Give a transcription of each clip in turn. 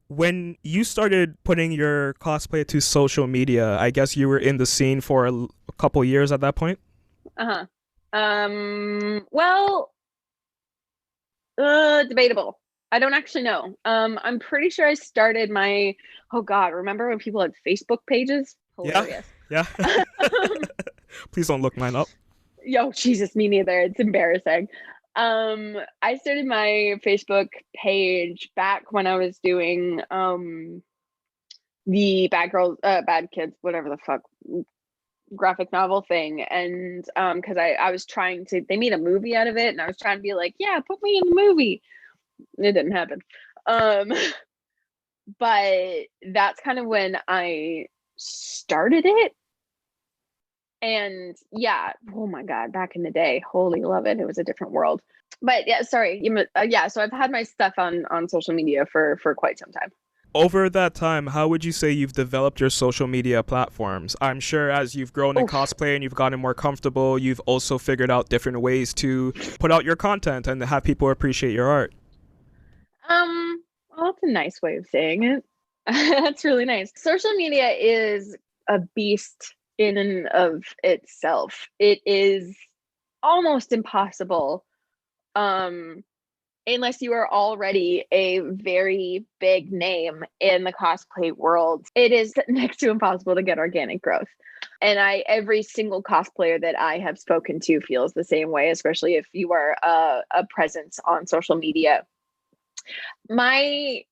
When you started putting your cosplay to social media, I guess you were in the scene for a couple years at that point. Uh-huh. Well, debatable. I don't actually know. I'm pretty sure I started my, oh God, remember when people had Facebook pages? Yeah, Hilarious. yeah. Um, Please don't look mine up. Yo, Jesus, me neither. It's embarrassing. I started my Facebook page back when I was doing the Bad Girls, Bad Kids, whatever the fuck graphic novel thing. And because I was trying to, they made a movie out of it, and I was trying to be like, yeah, put me in the movie. It didn't happen. Um, but that's kind of when I started it. And yeah, oh my God, back in the day, holy love it, it was a different world. But yeah, sorry, yeah. So I've had my stuff on social media for quite some time. Over that time, how would you say you've developed your social media platforms? I'm sure as you've grown in Oof. cosplay and you've gotten more comfortable, you've also figured out different ways to put out your content and have people appreciate your art. Well, that's a nice way of saying it. That's really nice. Social media is a beast in and of itself. It is almost impossible, um, unless you are already a very big name in the cosplay world. It is next to impossible to get organic growth. And every single cosplayer that I have spoken to feels the same way, especially if you are a presence on social media. My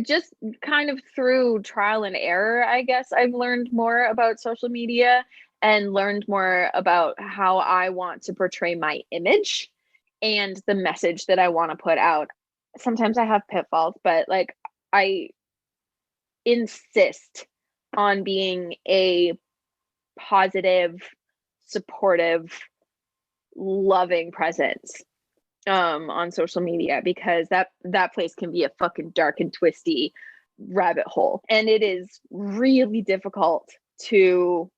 just kind of through trial and error, I guess I've learned more about social media and learned more about how I want to portray my image and the message that I want to put out. Sometimes I have pitfalls, but like I insist on being a positive, supportive, loving presence on social media, because that place can be a fucking dark and twisty rabbit hole, and it is really difficult to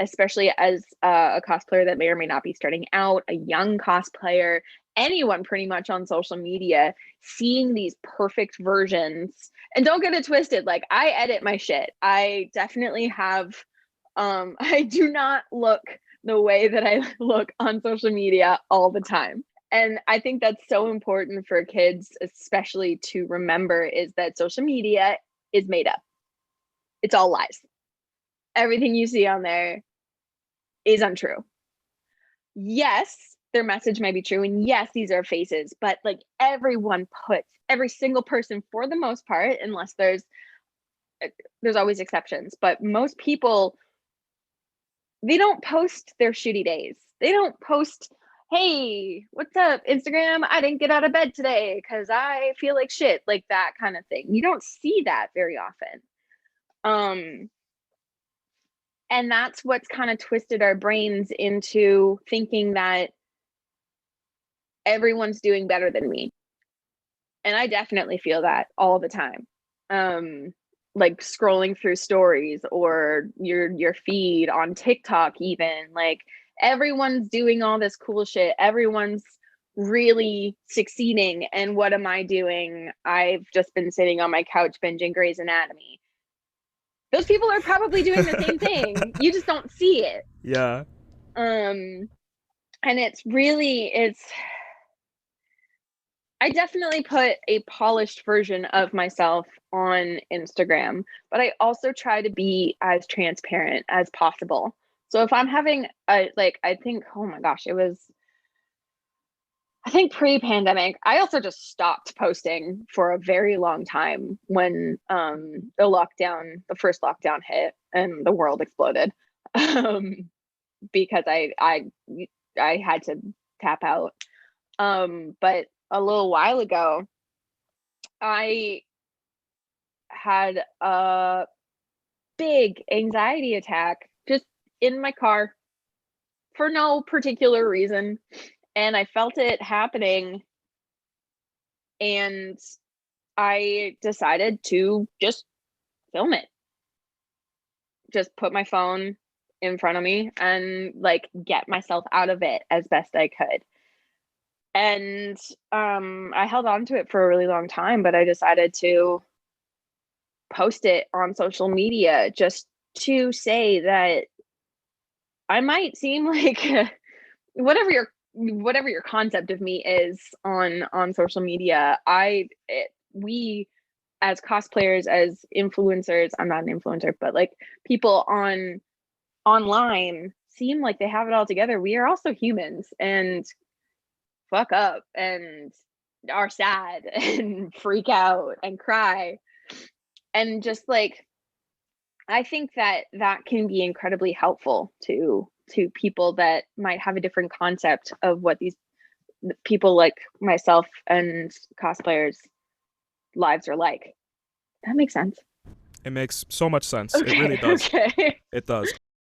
especially as a cosplayer that may or may not be starting out, a young cosplayer, anyone pretty much on social media, seeing these perfect versions. And don't get it twisted, like I edit my shit, I definitely have I do not look the way that I look on social media all the time. And I think that's so important for kids, especially to remember, is that social media is made up. It's all lies. Everything you see on there is untrue. Yes, their message might be true. And yes, these are faces, but like everyone puts, every single person for the most part, unless there's always exceptions, but most people, they don't post their shitty days. They don't post, hey, what's up, Instagram? I didn't get out of bed today because I feel like shit, like that kind of thing. You don't see that very often. Um, and that's what's kind of twisted our brains into thinking that everyone's doing better than me. And I definitely feel that all the time. Like scrolling through stories or your feed on TikTok, even like everyone's doing all this cool shit. Everyone's really succeeding. And what am I doing? I've just been sitting on my couch binging Grey's Anatomy. Those people are probably doing the same thing. You just don't see it. Yeah. Um, and it's I definitely put a polished version of myself on Instagram, but I also try to be as transparent as possible. So if I'm having a, like, I think, oh my gosh, it was, I think pre-pandemic, I also just stopped posting for a very long time when the first lockdown hit and the world exploded. Um, because I had to tap out. But a little while ago, I had a big anxiety attack just in my car for no particular reason. And I felt it happening. And I decided to just film it, just put my phone in front of me and like get myself out of it as best I could. And I held on to it for a really long time, but I decided to post it on social media just to say that I might seem like whatever your concept of me is on social media. We as cosplayers, as influencers, I'm not an influencer, but like people online seem like they have it all together. We are also humans and fuck up and are sad and freak out and cry. And just like, I think that that can be incredibly helpful to people that might have a different concept of what these people like myself and cosplayers lives are like. That makes sense. It makes so much sense. It Okay, really does. okay. It does.